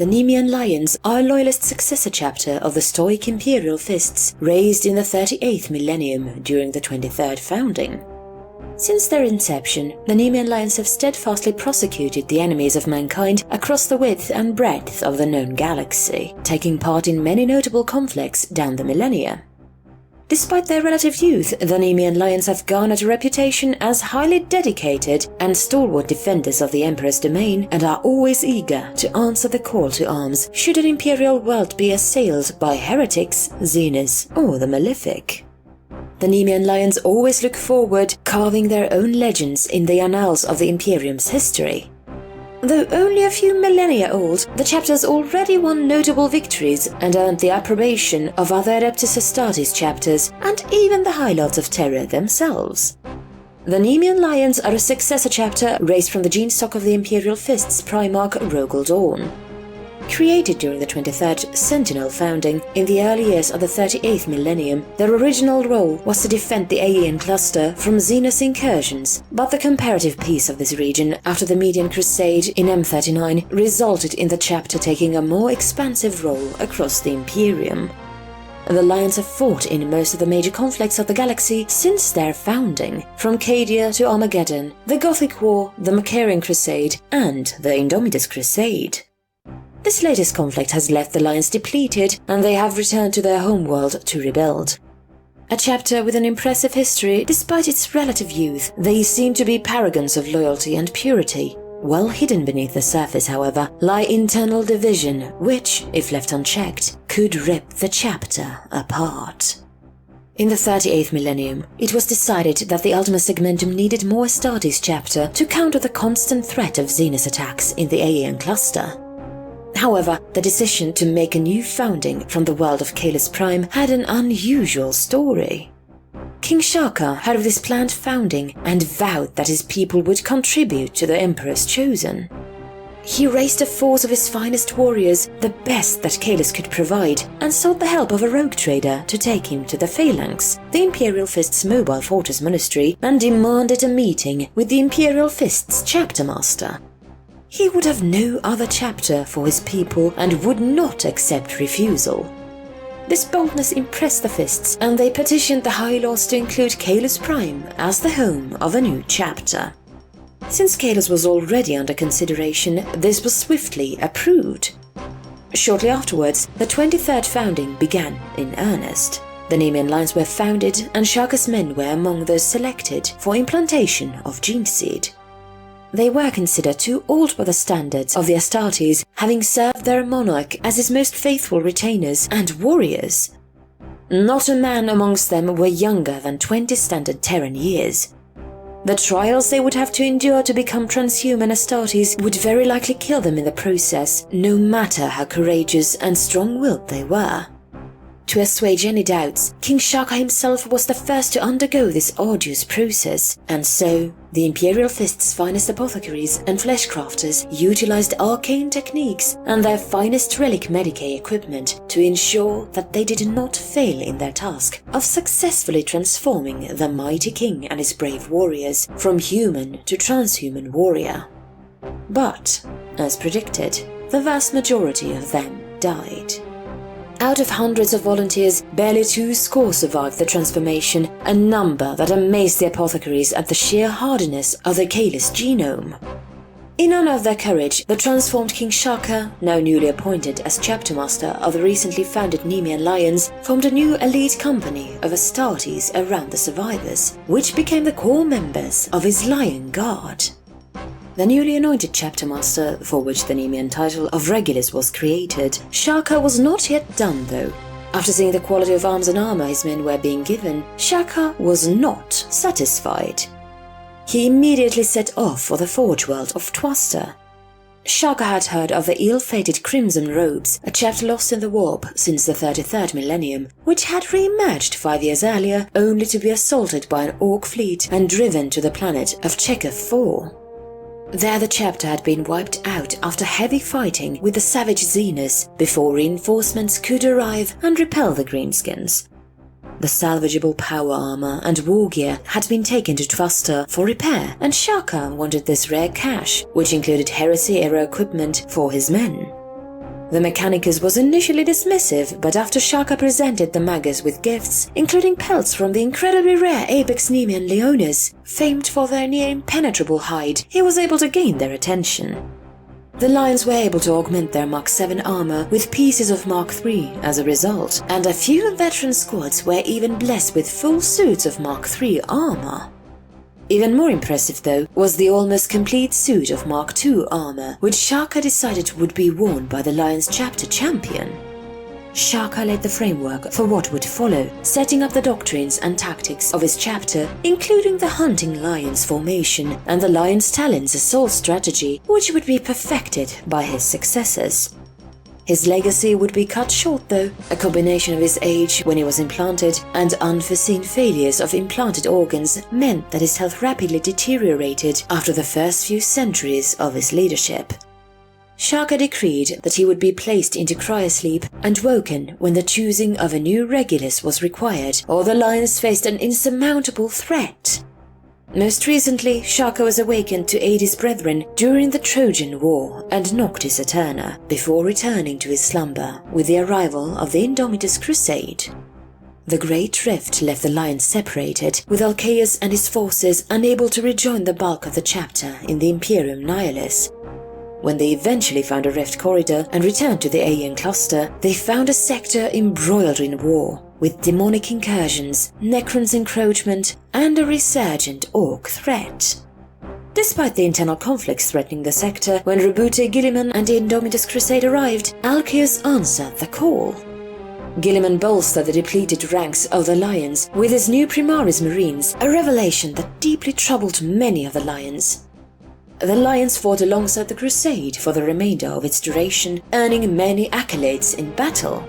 The Nemean Lions are a loyalist successor chapter of the Stoic Imperial Fists raised in the 38th millennium during the 23rd founding. Since their inception, the Nemean Lions have steadfastly prosecuted the enemies of mankind across the width and breadth of the known galaxy, taking part in many notable conflicts down the millennia. Despite their relative youth, the Nemean Lions have garnered a reputation as highly dedicated and stalwart defenders of the Emperor's domain and are always eager to answer the call to arms should an imperial world be assailed by heretics, Xenas, or the Malefic. The Nemean Lions always look forward, carving their own legends in the annals of the Imperium's history. Though only a few millennia old, the chapters already won notable victories and earned the approbation of other Adeptus Astartes chapters and even the High Lords of Terror themselves. The Nemean Lions are a successor chapter raised from the gene stock of the Imperial Fists Primarch Rogel Dawn. Created during the 23rd Sentinel founding in the early years of the 38th millennium, their original role was to defend the Aegean cluster from Xenos incursions, but the comparative peace of this region after the Median Crusade in M39 resulted in the chapter taking a more expansive role across the Imperium. The Lions have fought in most of the major conflicts of the galaxy since their founding, from Cadia to Armageddon, the Gothic War, the Macarian Crusade, and the Indomitus Crusade. This latest conflict has left the Lions depleted, and they have returned to their homeworld to rebuild. A chapter with an impressive history, despite its relative youth, they seem to be paragons of loyalty and purity. Well hidden beneath the surface, however, lie internal division, which, if left unchecked, could rip the chapter apart. In the 38th millennium, it was decided that the Ultima Segmentum needed more Astartes chapter to counter the constant threat of Xenos attacks in the Aegean cluster. However, the decision to make a new founding from the world of Caelus Prime had an unusual story. King Shaka heard of this planned founding and vowed that his people would contribute to the Emperor's chosen. He raised a force of his finest warriors, the best that Caelus could provide, and sought the help of a rogue trader to take him to the Phalanx, the Imperial Fist's mobile fortress monastery, and demanded a meeting with the Imperial Fist's chapter master. He would have no other chapter for his people and would not accept refusal. This boldness impressed the Fists, and they petitioned the High Lords to include Caelus Prime as the home of a new chapter. Since Caelus was already under consideration, this was swiftly approved. Shortly afterwards, the 23rd founding began in earnest. The Nemean Lions were founded, and Shaka's men were among those selected for implantation of gene seed. They were considered too old by the standards of the Astartes, having served their monarch as his most faithful retainers and warriors. Not a man amongst them were younger than 20 standard Terran years. The trials they would have to endure to become transhuman Astartes would very likely kill them in the process, no matter how courageous and strong-willed they were. To assuage any doubts, King Shaka himself was the first to undergo this arduous process, and so the Imperial Fist's finest apothecaries and fleshcrafters utilized arcane techniques and their finest relic medicae equipment to ensure that they did not fail in their task of successfully transforming the mighty king and his brave warriors from human to transhuman warrior. But, as predicted, the vast majority of them died. Out of hundreds of volunteers, barely 2 score survived the transformation, a number that amazed the apothecaries at the sheer hardiness of the Caelus genome. In honor of their courage, the transformed King Shaka, now newly appointed as chapter master of the recently founded Nemean Lions, formed a new elite company of Astartes around the survivors, which became the core members of his Lion Guard. The newly anointed chapter master, for which the Nemean title of Regulus was created, Shaka was not yet done though. After seeing the quality of arms and armor his men were being given, Shaka was not satisfied. He immediately set off for the forge world of Twaster. Shaka had heard of the ill-fated Crimson Robes, a chapter lost in the warp since the 33rd millennium, which had re-emerged 5 years earlier only to be assaulted by an orc fleet and driven to the planet of Chekhov 4. There the chapter had been wiped out after heavy fighting with the savage Xenos before reinforcements could arrive and repel the Greenskins. The salvageable power armor and war gear had been taken to Twaster for repair, and Shaka wanted this rare cache, which included Heresy-era equipment for his men. The Mechanicus was initially dismissive, but after Shaka presented the Magus with gifts, including pelts from the incredibly rare Apex Nemean Leones, famed for their near-impenetrable hide, he was able to gain their attention. The Lions were able to augment their Mark 7 armor with pieces of Mark 3 as a result, and a few veteran squads were even blessed with full suits of Mark 3 armor. Even more impressive, though, was the almost complete suit of Mark II armor, which Shaka decided would be worn by the Lions chapter champion. Shaka laid the framework for what would follow, setting up the doctrines and tactics of his chapter, including the hunting lions formation and the lion's talons assault strategy, which would be perfected by his successors. His legacy would be cut short, though. A combination of his age when he was implanted and unforeseen failures of implanted organs meant that his health rapidly deteriorated after the first few centuries of his leadership. Shaka decreed that he would be placed into cryosleep and woken when the choosing of a new Regulus was required, or the Lions faced an insurmountable threat. Most recently, Shaka was awakened to aid his brethren during the Trojan War and Noctis Eterna, before returning to his slumber with the arrival of the Indomitus Crusade. The Great Rift left the Lions separated, with Alcaeus and his forces unable to rejoin the bulk of the chapter in the Imperium Nihilus. When they eventually found a rift corridor and returned to the Aean cluster, they found a sector embroiled in war, with demonic incursions, Necron's encroachment, and a resurgent Orc threat. Despite the internal conflicts threatening the sector, when Rebute Guilliman and the Indomitus Crusade arrived, Alcaeus answered the call. Guilliman bolstered the depleted ranks of the Lions with his new Primaris Marines, a revelation that deeply troubled many of the Lions. The Lions fought alongside the Crusade for the remainder of its duration, earning many accolades in battle.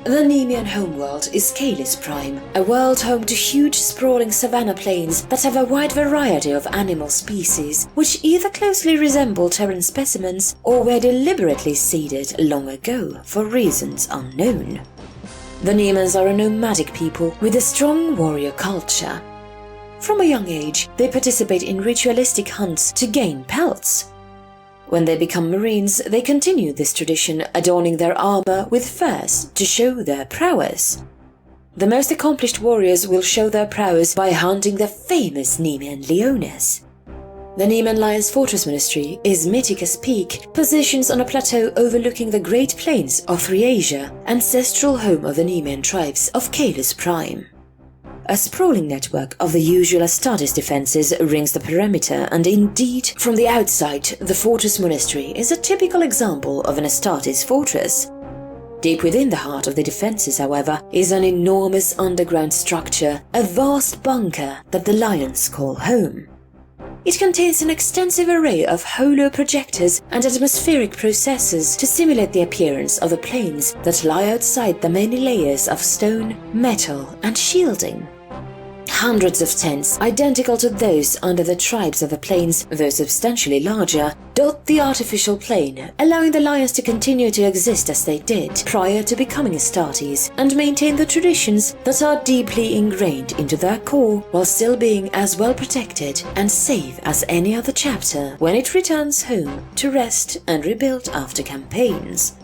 The Nemean homeworld is Caelus Prime, a world home to huge sprawling savanna plains that have a wide variety of animal species, which either closely resemble Terran specimens or were deliberately seeded long ago for reasons unknown. The Nemeans are a nomadic people with a strong warrior culture. From a young age, they participate in ritualistic hunts to gain pelts. When they become Marines, they continue this tradition, adorning their armor with furs to show their prowess. The most accomplished warriors will show their prowess by hunting the famous Nemean Leones. The Nemean Lions Fortress Monastery is Mythicus Peak, positions on a plateau overlooking the Great Plains of Thriasia, ancestral home of the Nemean tribes of Caelus Prime. A sprawling network of the usual Astartes defenses rings the perimeter, and indeed, from the outside, the Fortress Monastery is a typical example of an Astartes fortress. Deep within the heart of the defenses, however, is an enormous underground structure, a vast bunker that the Lions call home. It contains an extensive array of holo projectors and atmospheric processors to simulate the appearance of the plains that lie outside the many layers of stone, metal, and shielding. Hundreds of tents, identical to those under the tribes of the plains, though substantially larger, dot the artificial plain, allowing the Lions to continue to exist as they did prior to becoming Astartes, and maintain the traditions that are deeply ingrained into their core, while still being as well protected and safe as any other chapter when it returns home to rest and rebuild after campaigns.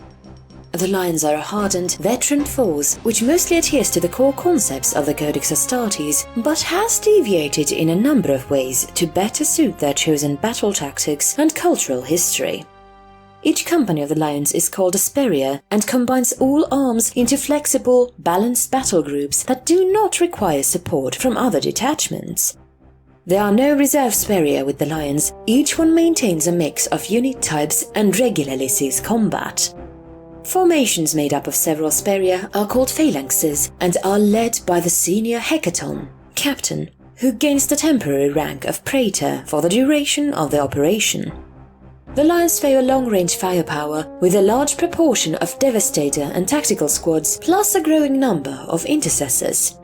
The Lions are a hardened, veteran force which mostly adheres to the core concepts of the Codex Astartes, but has deviated in a number of ways to better suit their chosen battle tactics and cultural history. Each company of the Lions is called a Speria and combines all arms into flexible, balanced battle groups that do not require support from other detachments. There are no reserve Speria with the Lions, each one maintains a mix of unit types and regularly sees combat. Formations made up of several Speria are called phalanxes and are led by the senior Hecaton, captain, who gains the temporary rank of Praetor for the duration of the operation. The Lions favor long-range firepower with a large proportion of Devastator and tactical squads, plus a growing number of intercessors.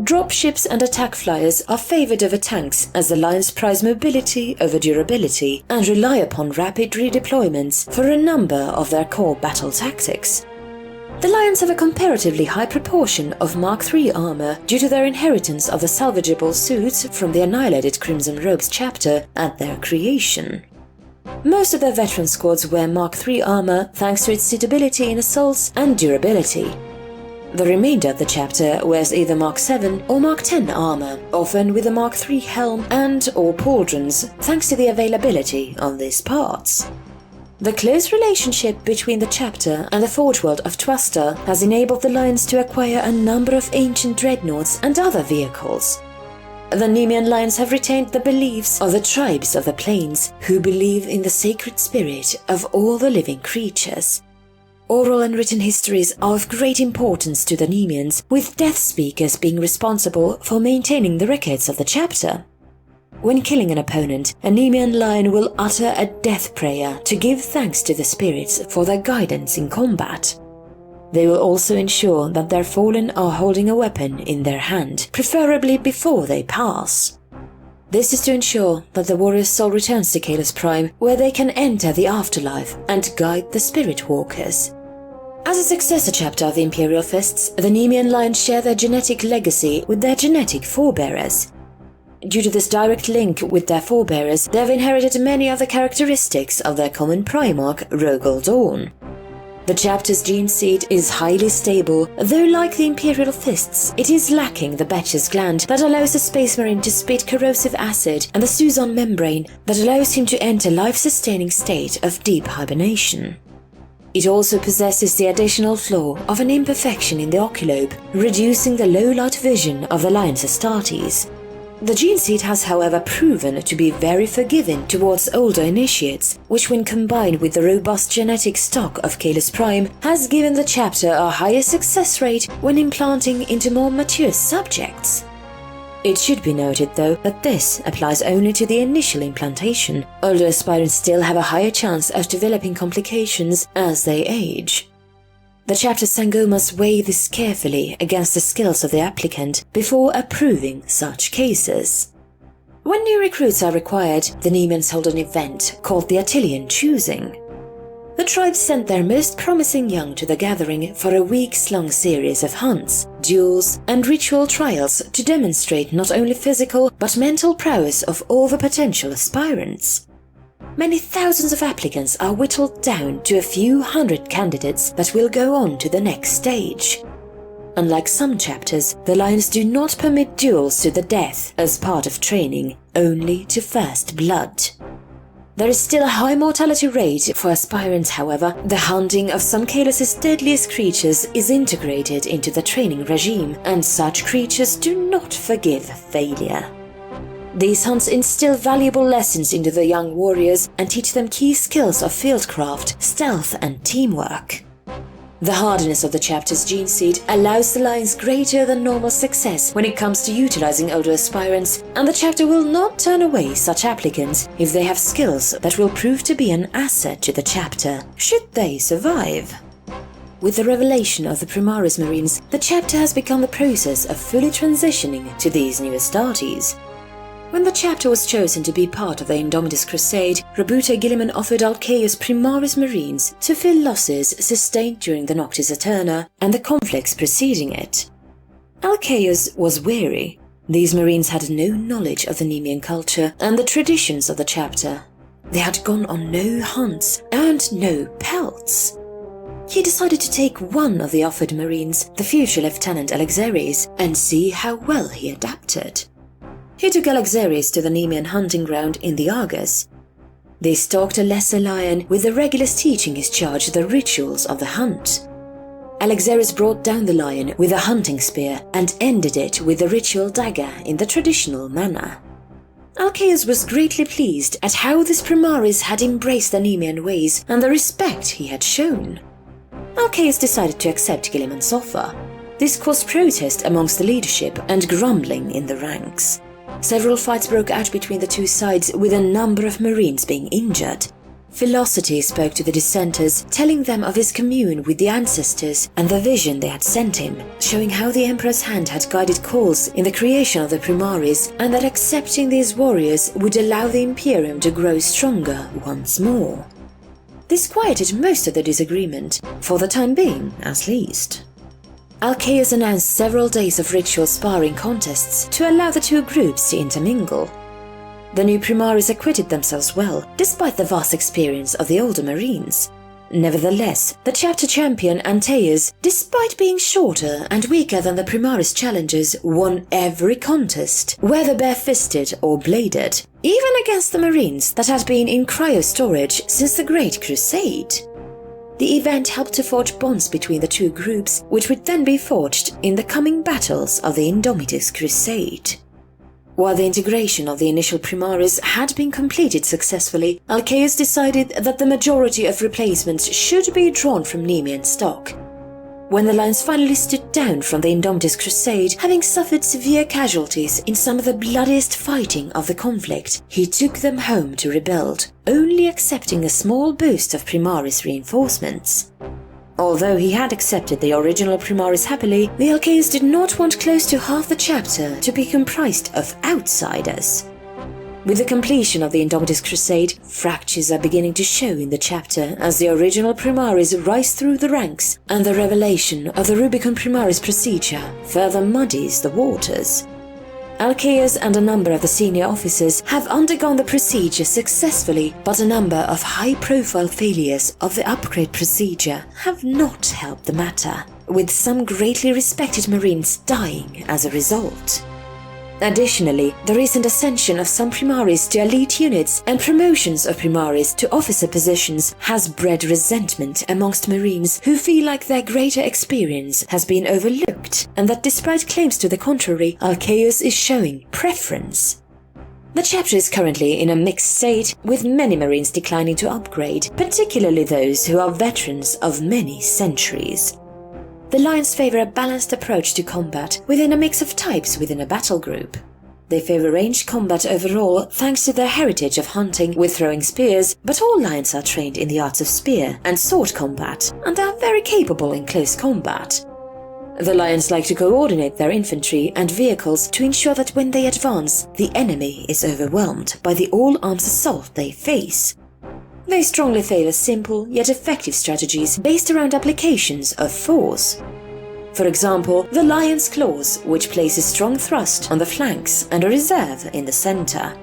Dropships and attack flyers are favored over tanks as the Lions prize mobility over durability and rely upon rapid redeployments for a number of their core battle tactics. The Lions have a comparatively high proportion of Mark III armor due to their inheritance of the salvageable suits from the annihilated Crimson Robes chapter at their creation. Most of their veteran squads wear Mark III armor thanks to its suitability in assaults and durability. The remainder of the chapter wears either Mark VII or Mark X armor, often with a Mark III helm and/or pauldrons, thanks to the availability of these parts. The close relationship between the chapter and the forge world of Twister has enabled the Lions to acquire a number of ancient dreadnoughts and other vehicles. The Nemean Lions have retained the beliefs of the tribes of the plains, who believe in the sacred spirit of all the living creatures. Oral and written histories are of great importance to the Nemeans, with death speakers being responsible for maintaining the records of the chapter. When killing an opponent, a Nemean Lion will utter a death prayer to give thanks to the spirits for their guidance in combat. They will also ensure that their fallen are holding a weapon in their hand, preferably before they pass. This is to ensure that the warrior's soul returns to Kalos Prime, where they can enter the afterlife and guide the spirit walkers. As a successor chapter of the Imperial Fists, the Nemean Lions share their genetic legacy with their genetic forebearers. Due to this direct link with their forebearers, they have inherited many of the characteristics of their common Primarch, Rogel Dawn. The chapter's gene seed is highly stable, though like the Imperial Fists, it is lacking the Betcher's gland that allows the Space Marine to spit corrosive acid and the Suzon membrane that allows him to enter life-sustaining state of deep hibernation. It also possesses the additional flaw of an imperfection in the oculobe, reducing the low-light vision of the Lion's Astartes. The gene seed has, however, proven to be very forgiving towards older initiates, which when combined with the robust genetic stock of Kalos Prime has given the chapter a higher success rate when implanting into more mature subjects. It should be noted, though, that this applies only to the initial implantation. Older aspirants still have a higher chance of developing complications as they age. The chapter Sango must weigh this carefully against the skills of the applicant before approving such cases. When new recruits are required, the Nemeans hold an event called the Attilian Choosing. The tribe sent their most promising young to the gathering for a weeks-long series of hunts, duels, and ritual trials to demonstrate not only physical but mental prowess of all the potential aspirants. Many thousands of applicants are whittled down to a few hundred candidates that will go on to the next stage. Unlike some chapters, the Lions do not permit duels to the death as part of training, only to first blood. There is still a high mortality rate for aspirants, however. The hunting of some Kalos' deadliest creatures is integrated into the training regime, and such creatures do not forgive failure. These hunts instill valuable lessons into the young warriors and teach them key skills of fieldcraft, stealth, and teamwork. The hardness of the chapter's gene seed allows the Lions greater than normal success when it comes to utilizing older aspirants, and the chapter will not turn away such applicants if they have skills that will prove to be an asset to the chapter, should they survive. With the revelation of the Primaris Marines, the chapter has begun the process of fully transitioning to these new Astartes. When the chapter was chosen to be part of the Indomitus Crusade, Robuta Guilliman offered Alcaeus Primaris Marines to fill losses sustained during the Noctis Aeterna and the conflicts preceding it. Alcaeus was wary. These Marines had no knowledge of the Nemean culture and the traditions of the chapter. They had gone on no hunts and no pelts. He decided to take one of the offered Marines, the future Lieutenant Alexares, and see how well he adapted. He took Alexares to the Nemean hunting ground in the Argus. They stalked a lesser lion, with the Regulus teaching his charge the rituals of the hunt. Alexares brought down the lion with a hunting spear and ended it with the ritual dagger in the traditional manner. Alcaeus was greatly pleased at how this Primaris had embraced the Nemean ways and the respect he had shown. Alcaeus decided to accept Guilliman's offer. This caused protest amongst the leadership and grumbling in the ranks. Several fights broke out between the two sides, with a number of Marines being injured. Philosophy spoke to the dissenters, telling them of his commune with the ancestors and the vision they had sent him, showing how the Emperor's hand had guided calls in the creation of the Primaris, and that accepting these warriors would allow the Imperium to grow stronger once more. This quieted most of the disagreement, for the time being, at least. Alcaeus announced several days of ritual sparring contests to allow the two groups to intermingle. The new Primaris acquitted themselves well, despite the vast experience of the older Marines. Nevertheless, the chapter champion Antaeus, despite being shorter and weaker than the Primaris challengers, won every contest, whether bare-fisted or bladed, even against the Marines that had been in cryo-storage since the Great Crusade. The event helped to forge bonds between the two groups, which would then be forged in the coming battles of the Indomitus Crusade. While the integration of the initial Primaris had been completed successfully, Alcaeus decided that the majority of replacements should be drawn from Nemean stock. When the lines finally stood down from the Indomitus Crusade, having suffered severe casualties in some of the bloodiest fighting of the conflict, he took them home to rebuild, only accepting a small boost of Primaris reinforcements. Although he had accepted the original Primaris happily, the Alcaeus did not want close to half the chapter to be comprised of outsiders. With the completion of the Indomitus Crusade, fractures are beginning to show in the chapter as the original Primaris rise through the ranks, and the revelation of the Rubicon Primaris procedure further muddies the waters. Alcaeus and a number of the senior officers have undergone the procedure successfully, but a number of high-profile failures of the upgrade procedure have not helped the matter, with some greatly respected Marines dying as a result. Additionally, the recent ascension of some Primaris to elite units and promotions of Primaris to officer positions has bred resentment amongst Marines who feel like their greater experience has been overlooked, and that despite claims to the contrary, Alcaeus is showing preference. The chapter is currently in a mixed state, with many Marines declining to upgrade, particularly those who are veterans of many centuries. The Lions favor a balanced approach to combat within a mix of types within a battle group. They favor ranged combat overall thanks to their heritage of hunting with throwing spears, but all Lions are trained in the arts of spear and sword combat and are very capable in close combat. The Lions like to coordinate their infantry and vehicles to ensure that when they advance, the enemy is overwhelmed by the all-arms assault they face. They strongly favor simple yet effective strategies based around applications of force. For example, the Lion's Claws, which places strong thrust on the flanks and a reserve in the center.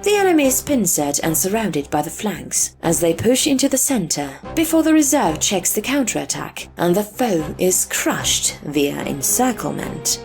The enemy is pincered and surrounded by the flanks as they push into the center before the reserve checks the counterattack, and the foe is crushed via encirclement.